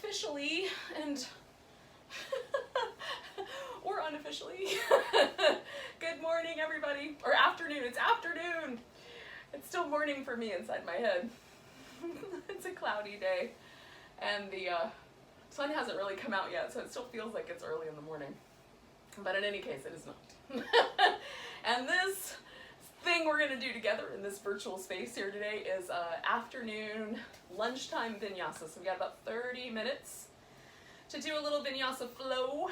officially and or unofficially. Good morning, everybody. Or afternoon. It's afternoon. It's still morning for me inside my head. It's a cloudy day, and the sun hasn't really come out yet, so it still feels like it's early in the morning. But in any case, it is not. And this thing we're going to do together in this virtual space here today is afternoon lunchtime vinyasa. So we got about 30 minutes to do a little vinyasa flow.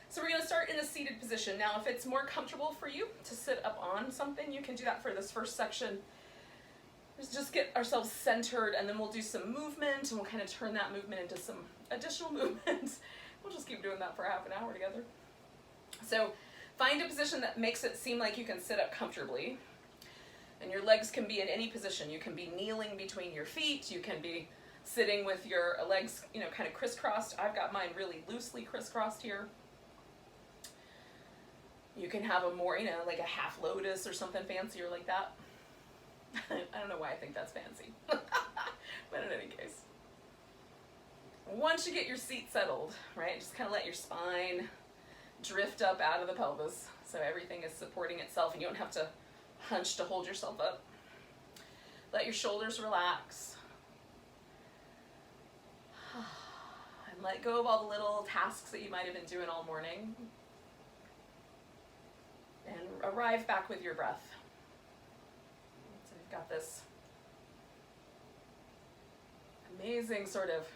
So we're going to start in a seated position. Now, if it's more comfortable for you to sit up on something, you can do that for this first section. Let's just get ourselves centered, and then we'll do some movement, and we'll kind of turn that movement into some additional movement. We'll just keep doing that for half an hour together. So find a position that makes it seem like you can sit up comfortably. And your legs can be in any position. You can be kneeling between your feet. You can be sitting with your legs, kind of crisscrossed. I've got mine really loosely crisscrossed here. You can have a more, like a half lotus or something fancier like that. I don't know why I think that's fancy. But in any case. Once you get your seat settled, right, just kind of let your spine drift up out of the pelvis so everything is supporting itself and you don't have to hunch to hold yourself up. Let your shoulders relax. And let go of all the little tasks that you might have been doing all morning. And arrive back with your breath. So we've got this amazing sort of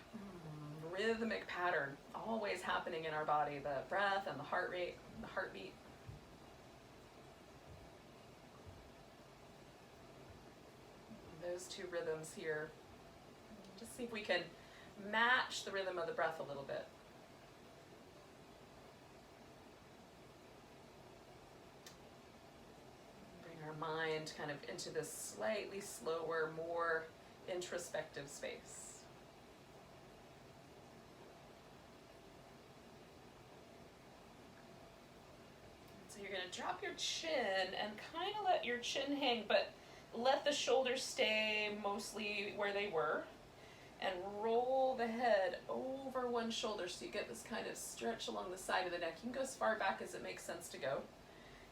rhythmic pattern always happening in our body, the breath and the heart rate, the heartbeat. Those two rhythms here. Just see if we can match the rhythm of the breath a little bit. Bring our mind kind of into this slightly slower, more introspective space. So you're going to drop your chin and kind of let your chin hang, but let the shoulders stay mostly where they were, and roll the head over one shoulder so you get this kind of stretch along the side of the neck. You can go as far back as it makes sense to go,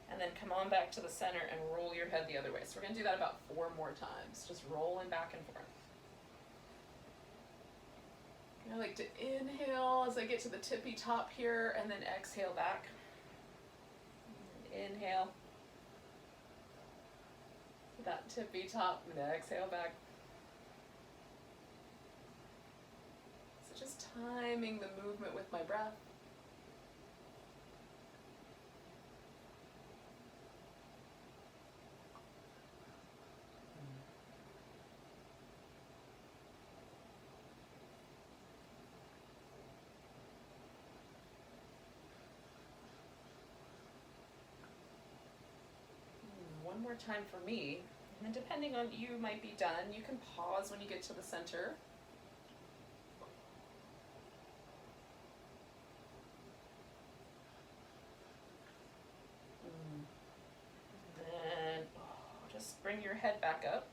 and then come on back to the center and roll your head the other way. So we're going to do that about 4 more times, just rolling back and forth. I like to inhale as I get to the tippy top here, and then exhale back. Inhale. That tippy top, and exhale back. So just timing the movement with my breath. One more time for me, and then depending on you might be done, you can pause when you get to the center. Then just bring your head back up.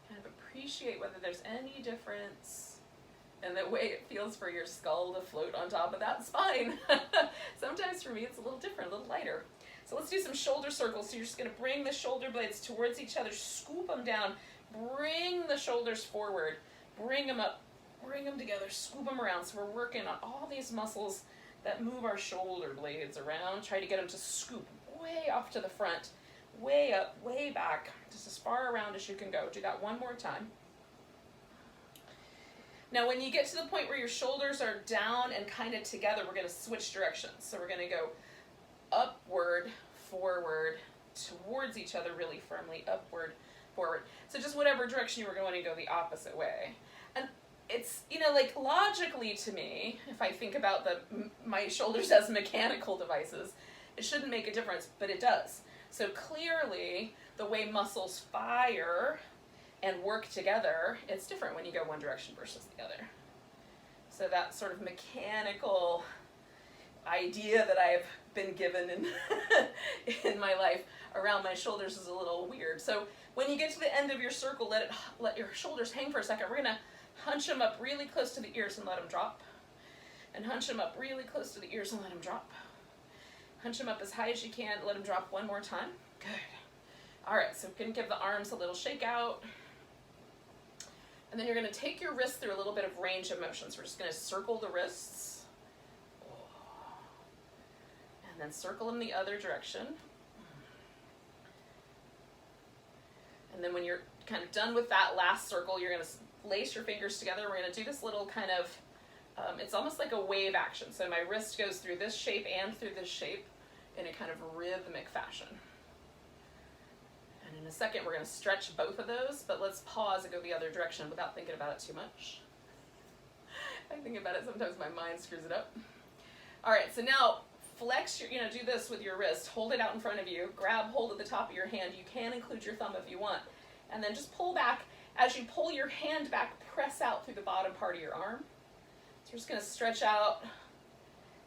Kind of appreciate whether there's any difference and the way it feels for your skull to float on top of that spine. Sometimes for me it's a little different, a little lighter. So let's do some shoulder circles. So you're just going to bring the shoulder blades towards each other, scoop them down, bring the shoulders forward, bring them up, bring them together, scoop them around. So we're working on all these muscles that move our shoulder blades around. Try to get them to scoop way off to the front, way up, way back, just as far around as you can go. Do that one more time. Now when you get to the point where your shoulders are down and kind of together, we're going to switch directions. So we're going to go upward, forward, towards each other really firmly, upward, forward. So just whatever direction you were going to go the opposite way. And it's, like logically to me, if I think about my shoulders as mechanical devices, it shouldn't make a difference, but it does. So clearly the way muscles fire and work together, it's different when you go one direction versus the other. So that sort of mechanical idea that I've been given in, in my life around my shoulders is a little weird. So when you get to the end of your circle, let your shoulders hang for a second. We're going to hunch them up really close to the ears and let them drop. And hunch them up really close to the ears and let them drop. Hunch them up as high as you can. Let them drop one more time. Good. All right, so we're going to give the arms a little shake out. And then you're going to take your wrists through a little bit of range of motion. So we're just going to circle the wrists. And then circle them the other direction. And then when you're kind of done with that last circle, you're going to lace your fingers together. We're going to do this little kind of, it's almost like a wave action. So my wrist goes through this shape and through this shape in a kind of rhythmic fashion. And in a second, we're going to stretch both of those, but let's pause and go the other direction without thinking about it too much. I think about it, sometimes my mind screws it up. All right, so now flex your, do this with your wrist. Hold it out in front of you. Grab hold of the top of your hand. You can include your thumb if you want. And then just pull back. As you pull your hand back, press out through the bottom part of your arm. So we're just going to stretch out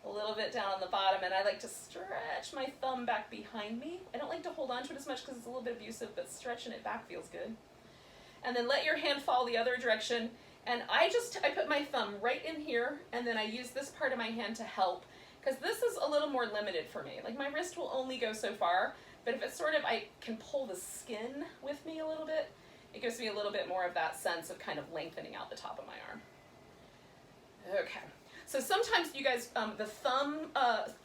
a little bit down on the bottom, and I like to stretch my thumb back behind me. I don't like to hold on to it as much because it's a little bit abusive, but stretching it back feels good. And then let your hand fall the other direction, and I put my thumb right in here, and then I use this part of my hand to help, because this is a little more limited for me. Like my wrist will only go so far, but if it's sort of, I can pull the skin with me a little bit, it gives me a little bit more of that sense of kind of lengthening out the top of my arm. Okay. So sometimes you guys, the thumb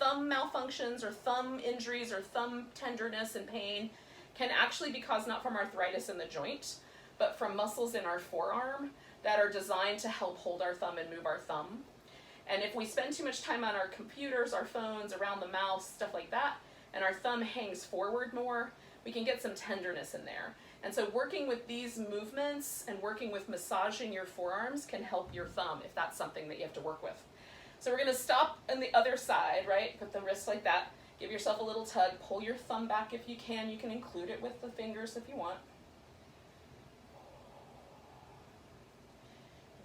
malfunctions or thumb injuries or thumb tenderness and pain can actually be caused not from arthritis in the joint, but from muscles in our forearm that are designed to help hold our thumb and move our thumb. And if we spend too much time on our computers, our phones, around the mouse, stuff like that, and our thumb hangs forward more, we can get some tenderness in there. And so working with these movements and working with massaging your forearms can help your thumb if that's something that you have to work with. So we're going to stop on the other side, right? Put the wrist like that. Give yourself a little tug. Pull your thumb back if you can. You can include it with the fingers if you want.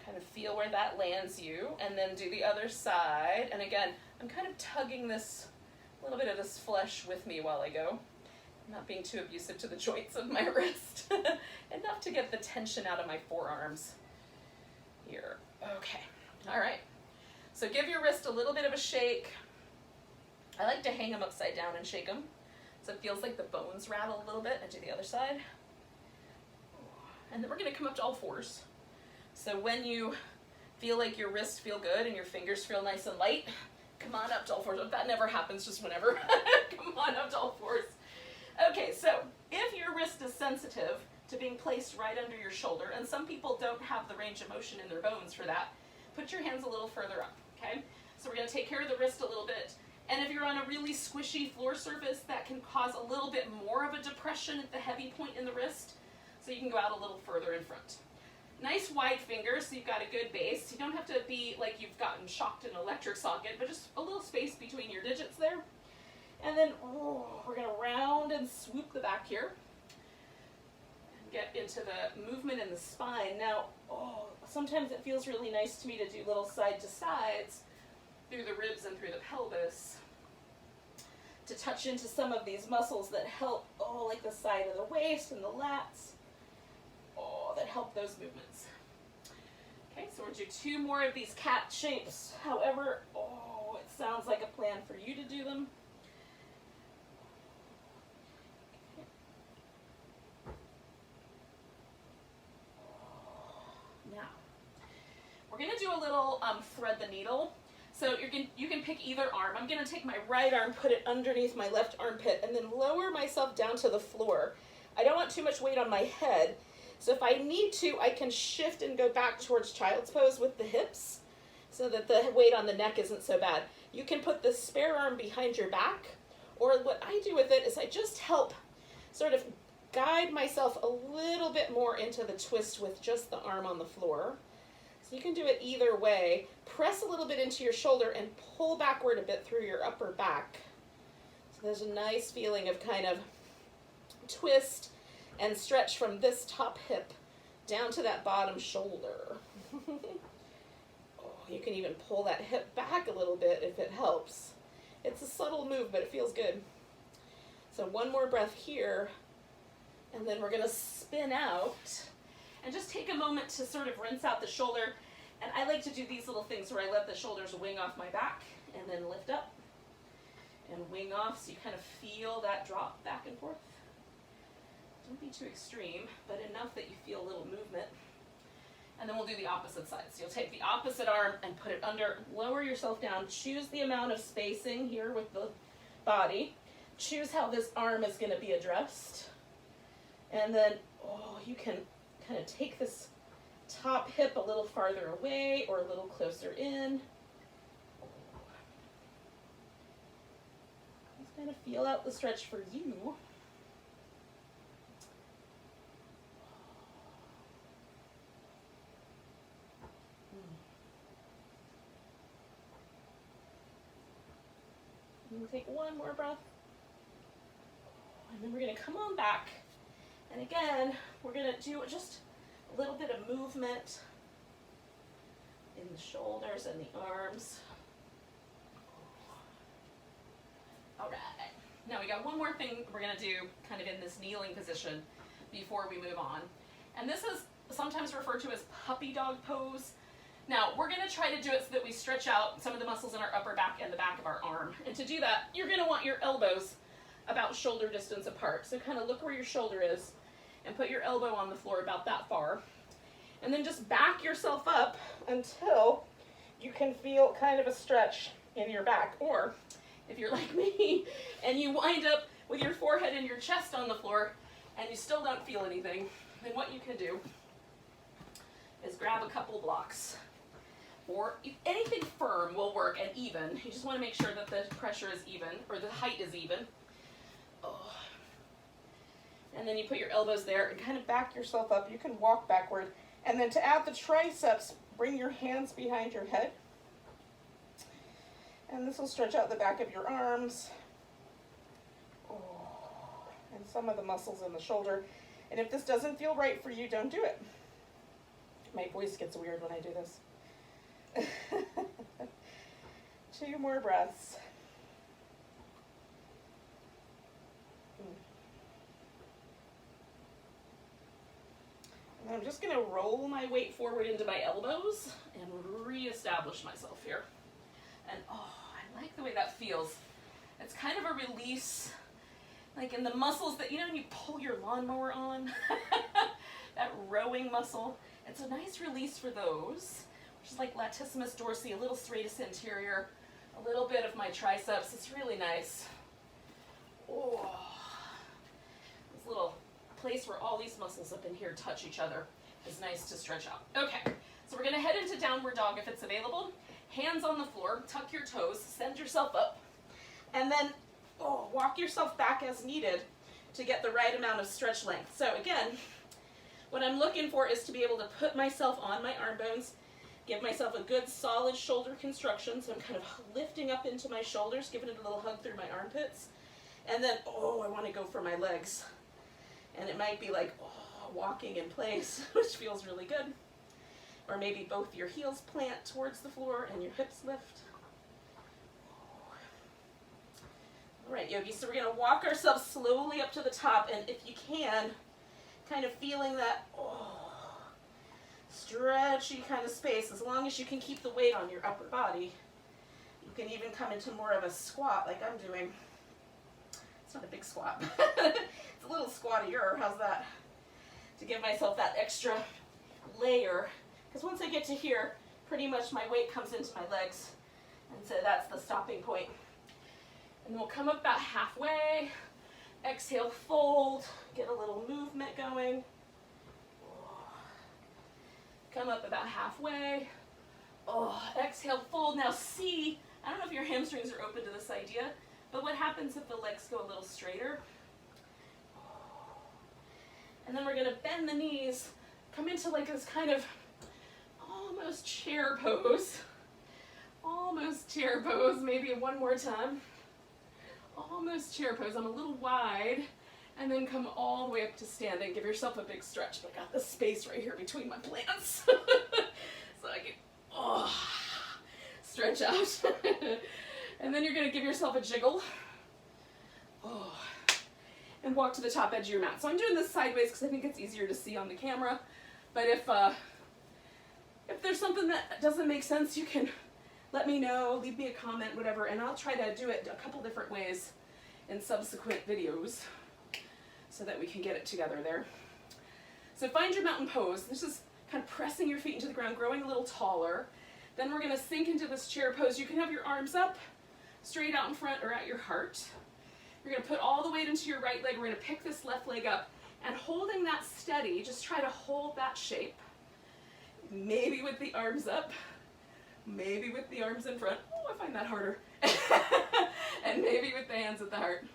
Kind of feel where that lands you, and then do the other side. And again, I'm kind of tugging this, a little bit of this flesh with me while I go. I'm not being too abusive to the joints of my wrist. Enough to get the tension out of my forearms here. Okay, all right. So give your wrist a little bit of a shake. I like to hang them upside down and shake them, so it feels like the bones rattle a little bit. And do the other side. And then we're going to come up to all fours. So when you feel like your wrists feel good and your fingers feel nice and light, come on up to all fours. If that never happens, just whenever. Come on up to all fours. Okay, so if your wrist is sensitive to being placed right under your shoulder, and some people don't have the range of motion in their bones for that, put your hands a little further up, okay? So we're going to take care of the wrist a little bit. And if you're on a really squishy floor surface, that can cause a little bit more of a depression at the heavy point in the wrist. So you can go out a little further in front. Nice wide fingers, so you've got a good base. You don't have to be like you've gotten shocked in an electric socket, but just a little space between your digits there. And then we're going to round and swoop the back here. And get into the movement in the spine. Now, sometimes it feels really nice to me to do little side to sides through the ribs and through the pelvis to touch into some of these muscles that help, like the side of the waist and the lats, that help those movements. Okay, so we'll do 2 more of these cat shapes. However, it sounds like a plan for you to do them. Now, we're going to do a little thread the needle. So you can pick either arm. I'm going to take my right arm, put it underneath my left armpit, and then lower myself down to the floor. I don't want too much weight on my head. So if I need to, I can shift and go back towards child's pose with the hips so that the weight on the neck isn't so bad. You can put the spare arm behind your back, or what I do with it is I just help sort of guide myself a little bit more into the twist with just the arm on the floor. So you can do it either way. Press a little bit into your shoulder and pull backward a bit through your upper back. So there's a nice feeling of kind of twist and stretch from this top hip down to that bottom shoulder. You can even pull that hip back a little bit if it helps. It's a subtle move, but it feels good. So one more breath here, and then we're gonna spin out. And just take a moment to sort of rinse out the shoulder. And I like to do these little things where I let the shoulders wing off my back and then lift up and wing off, so you kind of feel that drop back and forth. Don't be too extreme, but enough that you feel a little movement. And then we'll do the opposite side. So you'll take the opposite arm and put it under, lower yourself down, choose the amount of spacing here with the body, choose how this arm is gonna be addressed, and then, you can kind of take this top hip a little farther away or a little closer in. Just kind of feel out the stretch for you. And take one more breath. And then we're going to come on back. And again, we're going to do just a little bit of movement in the shoulders and the arms. All right. Now we got one more thing we're going to do kind of in this kneeling position before we move on. And this is sometimes referred to as puppy dog pose. Now, we're going to try to do it so that we stretch out some of the muscles in our upper back and the back of our arm. And to do that, you're going to want your elbows about shoulder distance apart. So kind of look where your shoulder is and put your elbow on the floor about that far. And then just back yourself up until you can feel kind of a stretch in your back. Or if you're like me and you wind up with your forehead and your chest on the floor and you still don't feel anything, then what you can do is grab a couple blocks. Or anything firm will work and even. You just want to make sure that the pressure is even, or the height is even. And then you put your elbows there and kind of back yourself up. You can walk backward. And then to add the triceps, bring your hands behind your head. And this will stretch out the back of your arms. And some of the muscles in the shoulder. And if this doesn't feel right for you, don't do it. My voice gets weird when I do this. 2 more breaths. And I'm just going to roll my weight forward into my elbows and reestablish myself here. And I like the way that feels. It's kind of a release, like in the muscles that, when you pull your lawnmower on, that rowing muscle. It's a nice release for those, which is like latissimus dorsi, a little serratus anterior, a little bit of my triceps. It's really nice. This little place where all these muscles up in here touch each other is nice to stretch out. Okay, so we're going to head into downward dog if it's available. Hands on the floor, tuck your toes, send yourself up, and then walk yourself back as needed to get the right amount of stretch length. So again, what I'm looking for is to be able to put myself on my arm bones, give myself a good solid shoulder construction, so I'm kind of lifting up into my shoulders, giving it a little hug through my armpits, and then, I want to go for my legs. And it might be like walking in place, which feels really good. Or maybe both your heels plant towards the floor and your hips lift. All right, yogis, so we're going to walk ourselves slowly up to the top, and if you can, kind of feeling that stretchy kind of space. As long as you can keep the weight on your upper body, you can even come into more of a squat like I'm doing. It's not a big squat. It's a little squattier. How's that? To give myself that extra layer. Because once I get to here, pretty much my weight comes into my legs. And so that's the stopping point. And then we'll come up about halfway. Exhale, fold. Get a little movement going. Come up about halfway. Exhale, fold. Now see, I don't know if your hamstrings are open to this idea, but what happens if the legs go a little straighter? And then we're going to bend the knees, come into like this kind of almost chair pose. Almost chair pose, maybe one more time. Almost chair pose. I'm a little wide. And then come all the way up to standing. Give yourself a big stretch. But I got this space right here between my plants. So I can stretch out. And then then you're going to give yourself a jiggle. Oh. And walk to the top edge of your mat. So I'm doing this sideways because I think it's easier to see on the camera. But if there's something that doesn't make sense, you can let me know, leave me a comment, whatever, and I'll try to do it a couple different ways in subsequent videos so that we can get it together there. So find your mountain pose. This is kind of pressing your feet into the ground, growing a little taller. Then we're going to sink into this chair pose. You can have your arms up, straight out in front or at your heart. You're going to put all the weight into your right leg. We're going to pick this left leg up, and holding that steady, just try to hold that shape. Maybe with the arms up, maybe with the arms in front. Oh, I find that harder. And maybe with the hands at the heart.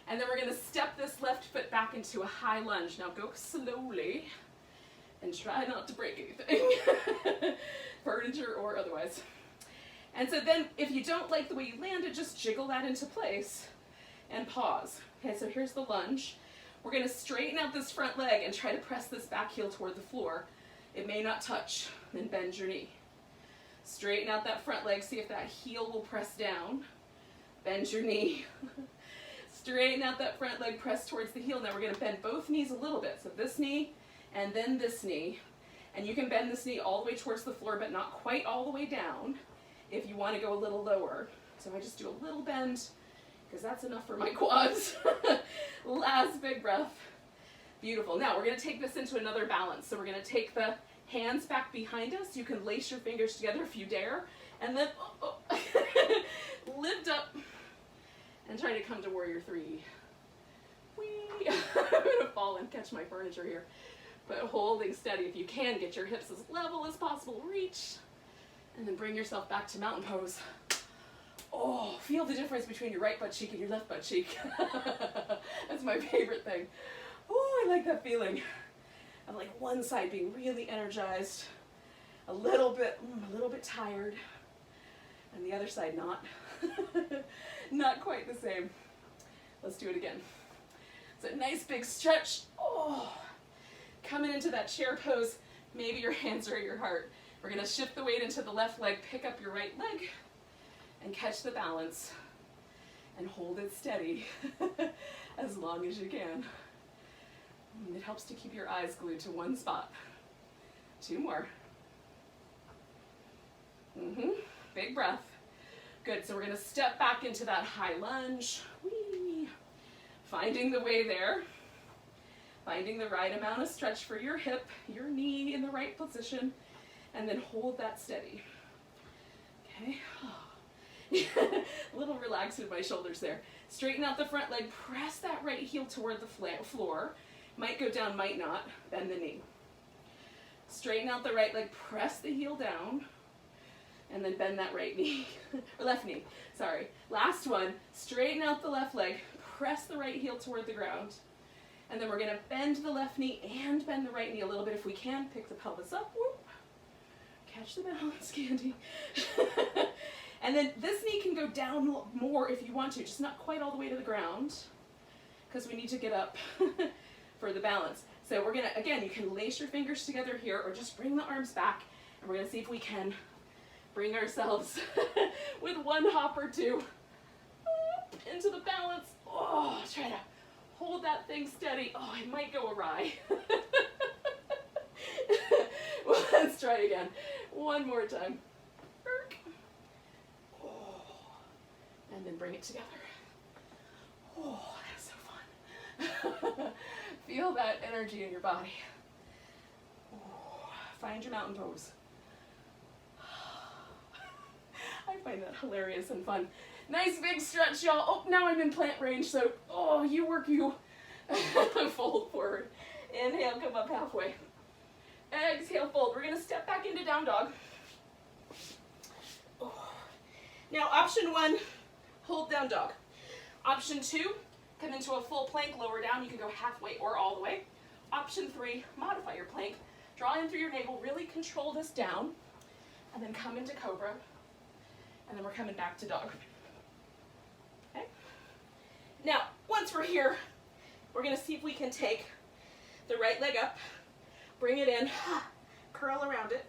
And then we're going to step this left foot back into a high lunge. Now go slowly and try not to break anything, furniture or otherwise. And so then if you don't like the way you landed, just jiggle that into place and pause. Okay, so here's the lunge. We're going to straighten out this front leg and try to press this back heel toward the floor. It may not touch, then bend your knee. Straighten out that front leg, see if that heel will press down. Bend your knee. Straighten out that front leg, press towards the heel. Now we're going to bend both knees a little bit. So this knee and then this knee. And you can bend this knee all the way towards the floor, but not quite all the way down if you want to go a little lower. So I just do a little bend because that's enough for my quads. Last big breath. Beautiful. Now we're going to take this into another balance. So we're going to take the hands back behind us. You can lace your fingers together if you dare. And then lift up and try to come to warrior three. Whee! I'm going to fall and catch my furniture here. But holding steady, if you can, get your hips as level as possible. Reach. And then bring yourself back to mountain pose. Oh, feel the difference between your right butt cheek and your left butt cheek. That's my favorite thing. Oh, I like that feeling of like one side being really energized, a little bit tired, and the other side not. Not quite the same. Let's do it again. So nice big stretch. Oh, coming into that chair pose. Maybe your hands are at your heart. We're going to shift the weight into the left leg, pick up your right leg, and catch the balance, and hold it steady as long as you can. It helps to keep your eyes glued to one spot. 2 more. Big breath. Good, so we're going to step back into that high lunge. Whee! Finding the way there. Finding the right amount of stretch for your hip, your knee in the right position, and then hold that steady. Okay. A little relaxed in my shoulders there. Straighten out the front leg, press that right heel toward the floor. Might go down, might not. Bend the knee. Straighten out the right leg, press the heel down, and then bend that right knee, or left knee, sorry. Last one, straighten out the left leg, press the right heel toward the ground, and then we're gonna bend the left knee and bend the right knee a little bit if we can. Pick the pelvis up, whoop. Catch the balance, Candy. And then this knee can go down more if you want to, just not quite all the way to the ground, because we need to get up for the balance. So we're gonna, again, you can lace your fingers together here or just bring the arms back, and we're gonna see if we can bring ourselves with one hop or two into the balance. Oh, try to hold that thing steady. Oh, I might go awry. Well, let's try again. One more time. Oh, and then bring it together. Oh, that's so fun. Feel that energy in your body. Oh, find your mountain pose. I find that hilarious and fun. Nice big stretch, y'all. Oh, now I'm in plant range, so, oh, you work, you. Fold forward. Inhale, come up halfway. Exhale, fold. We're going to step back into down dog. Oh. Now, option 1, hold down dog. Option 2, come into a full plank, lower down. You can go halfway or all the way. Option 3, modify your plank. Draw in through your navel, really control this down, and then come into cobra, and then we're coming back to dog. Okay? Now, once we're here, we're going to see if we can take the right leg up, bring it in, curl around it,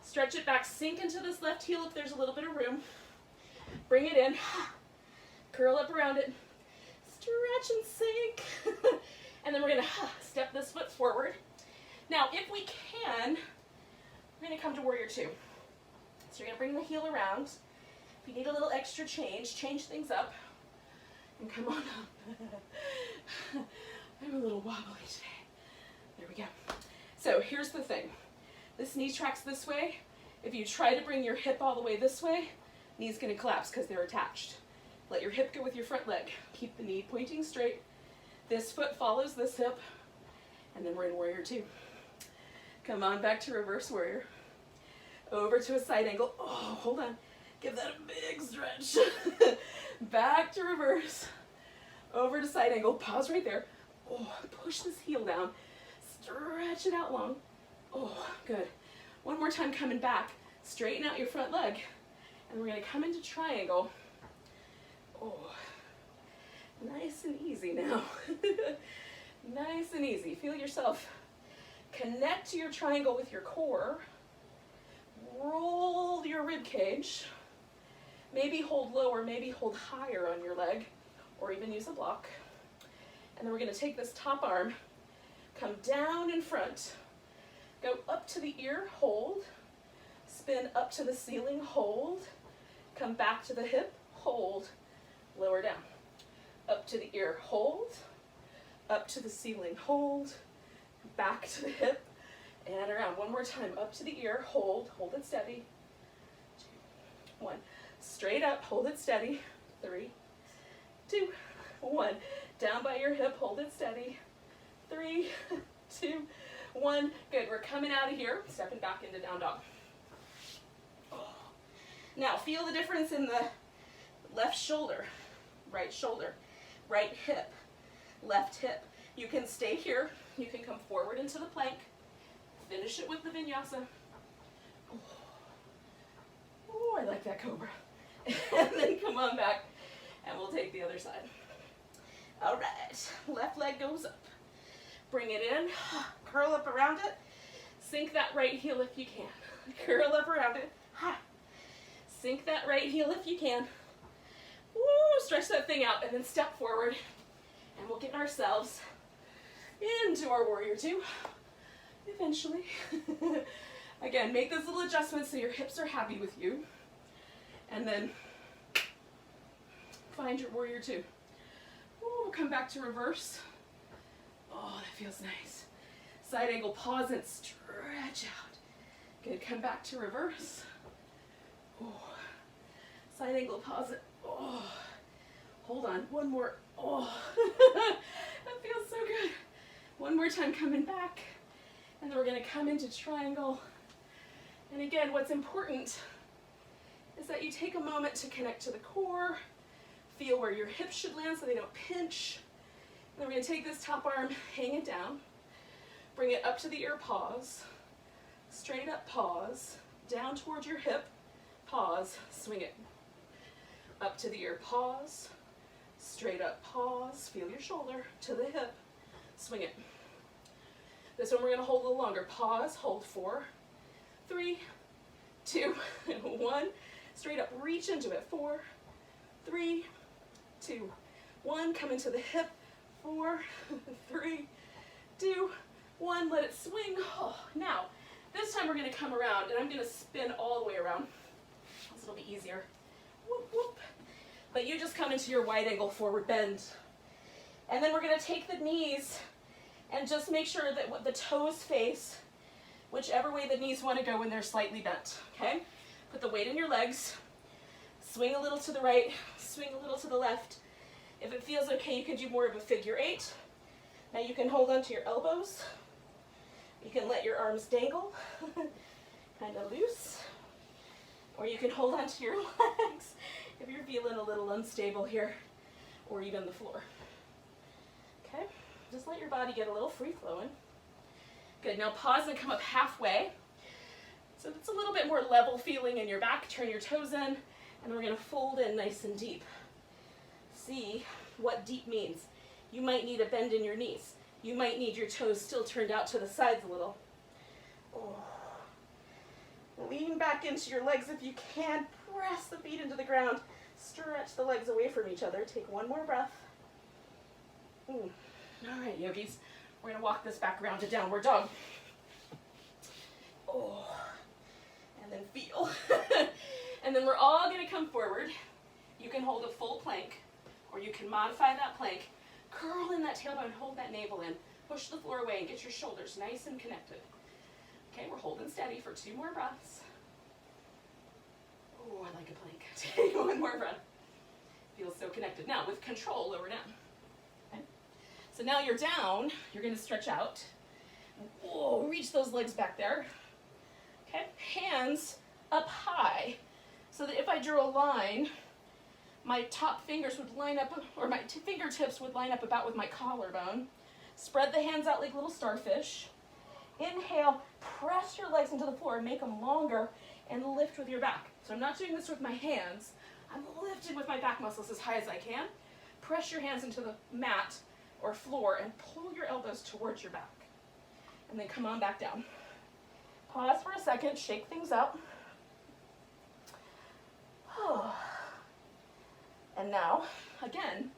stretch it back, sink into this left heel if there's a little bit of room, Bring it in. Curl up around it. Stretch and sink. And then we're going to step this foot forward. Now, if we can, we're going to come to warrior two. So you're going to bring the heel around. If you need a little extra change things up. And come on up. I'm a little wobbly today. There we go. So here's the thing. This knee tracks this way. If you try to bring your hip all the way this way, knee's going to collapse because they're attached. Let your hip go with your front leg. Keep the knee pointing straight. This foot follows this hip. And then we're in warrior two. Come on back to reverse warrior. Over to a side angle. Oh, hold on. Give that a big stretch. Back to reverse. Over to side angle. Pause right there. Oh, push this heel down. Stretch it out long. Oh, good. One more time coming back. Straighten out your front leg. And we're going to come into triangle. Oh, nice and easy now. Nice and easy. Feel yourself connect to your triangle with your core. Roll your rib cage. Maybe hold lower, maybe hold higher on your leg, or even use a block. And then we're going to take this top arm, come down in front, go up to the ear, hold, spin up to the ceiling, hold, come back to the hip, hold, lower down, up to the ear, hold, up to the ceiling, hold, back to the hip, and around. One more time, up to the ear, hold it steady, 2, 1, straight up, hold it steady, 3, 2, 1, down by your hip, hold it steady, 3, 2, 1, good. We're coming out of here, stepping back into down dog. Oh. Now feel the difference in the left shoulder, right hip, left hip. You can stay here, you can come forward into the plank, finish it with the vinyasa. Oh, I like that cobra. And then come on back and we'll take the other side. All right, left leg goes up. Bring it in, curl up around it, sink that right heel if you can. Curl up around it, sink that right heel if you can. Woo, stretch that thing out and then step forward and we'll get ourselves into our warrior two eventually. Again, make those little adjustments so your hips are happy with you. And then find your warrior two. Ooh, we'll come back to reverse. Oh, that feels nice. Side angle, pause and stretch out. Good, come back to reverse. Oh. Side angle, pause it. Oh. Hold on, one more. Oh, that feels so good. One more time, coming back. And then we're gonna come into triangle. And again, what's important is that you take a moment to connect to the core, feel where your hips should land so they don't pinch. And then we're gonna take this top arm, hang it down, bring it up to the ear, pause, straight up, pause, down towards your hip, pause, swing it. Up to the ear, pause, straight up, pause, feel your shoulder to the hip, swing it. This one we're gonna hold a little longer. Pause, hold 4, 3, 2, 1. Straight up, reach into it. 4, 3, 2, 1. Come into the hip. 4, 3, 2, 1. Let it swing. Oh, now, this time we're gonna come around and I'm gonna spin all the way around. This will be easier. Whoop, whoop. But you just come into your wide angle forward bend. And then we're gonna take the knees and just make sure that the toes face whichever way the knees want to go when they're slightly bent, okay? Put the weight in your legs, swing a little to the right, swing a little to the left. If it feels okay, you can do more of a figure 8. Now you can hold onto your elbows. You can let your arms dangle, kind of loose. Or you can hold onto your legs if you're feeling a little unstable here, or even the floor. Okay? Just let your body get a little free flowing. Good, now pause and come up halfway. So it's a little bit more level feeling in your back. Turn your toes in, and then we're gonna fold in nice and deep. See what deep means. You might need a bend in your knees. You might need your toes still turned out to the sides a little. Oh. Lean back into your legs if you can. Press the feet into the ground. Stretch the legs away from each other. Take one more breath. All right, yogis. We're going to walk this back around to downward dog. Oh, and then feel. And then we're all going to come forward. You can hold a full plank, or you can modify that plank. Curl in that tailbone, hold that navel in. Push the floor away and get your shoulders nice and connected. Okay, we're holding steady for 2 more breaths. Oh, I like a plank. Take one more breath. Feels so connected. Now, with control, lower down. Okay. So now you're down. You're going to stretch out. Whoa, reach those legs back there. Okay, hands up high, so that if I drew a line, my top fingers would line up, or my fingertips would line up about with my collarbone. Spread the hands out like little starfish. Inhale, press your legs into the floor, make them longer, and lift with your back. So I'm not doing this with my hands. I'm lifting with my back muscles as high as I can. Press your hands into the mat or floor and pull your elbows towards your back. And then come on back down. Pause for a second, shake things up. And now, again,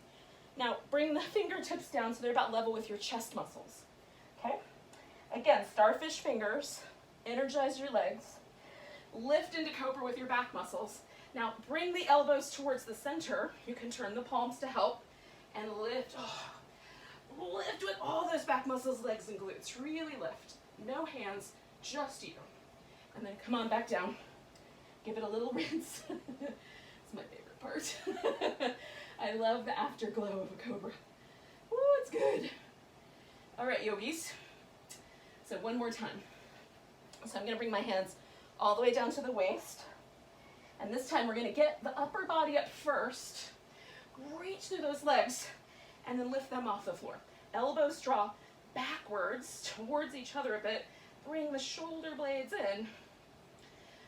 now bring the fingertips down so they're about level with your chest muscles. Okay? Again, starfish fingers, energize your legs. Lift into cobra with your back muscles. Now bring the elbows towards the center. You can turn the palms to help and lift. Lift with all those back muscles, legs, and glutes. Really lift. No hands, just you. And then come on back down. Give it a little rinse. It's my favorite part. I love the afterglow of a cobra. Ooh, it's good. All right, yogis. So one more time. So I'm going to bring my hands all the way down to the waist. And this time we're going to get the upper body up first. Reach through those legs and then lift them off the floor. Elbows draw backwards towards each other a bit. Bring the shoulder blades in.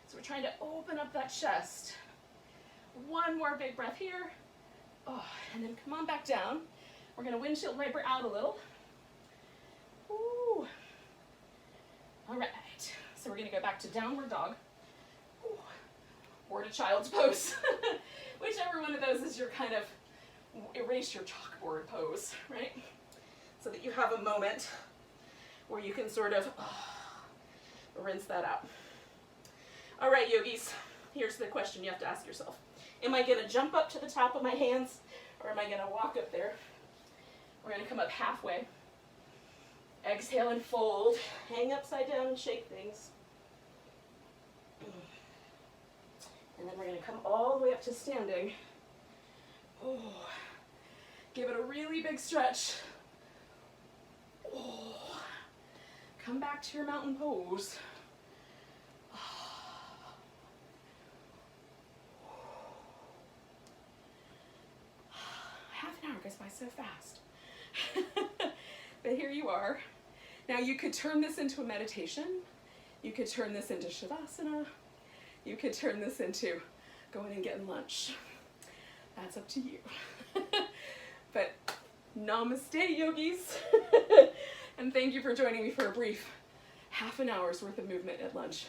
So we're trying to open up that chest. One more big breath here. And then come on back down. We're going to windshield wiper out a little. Ooh. All right. So we're going to go back to downward dog. Ooh. Or to child's pose. Whichever one of those is your kind of erase your chalkboard pose, right? So that you have a moment where you can sort of rinse that out. All right, yogis, here's the question you have to ask yourself. Am I going to jump up to the top of my hands, or am I going to walk up there? We're going to come up halfway. Exhale and fold. Hang upside down and shake things. And then we're going to come all the way up to standing. Oh, give it a really big stretch. Oh, come back to your mountain pose. Half an hour goes by so fast. But here you are. Now you could turn this into a meditation. You could turn this into Shavasana. You could turn this into going and getting lunch. That's up to you. But namaste, yogis. And thank you for joining me for a brief half an hour's worth of movement at lunch.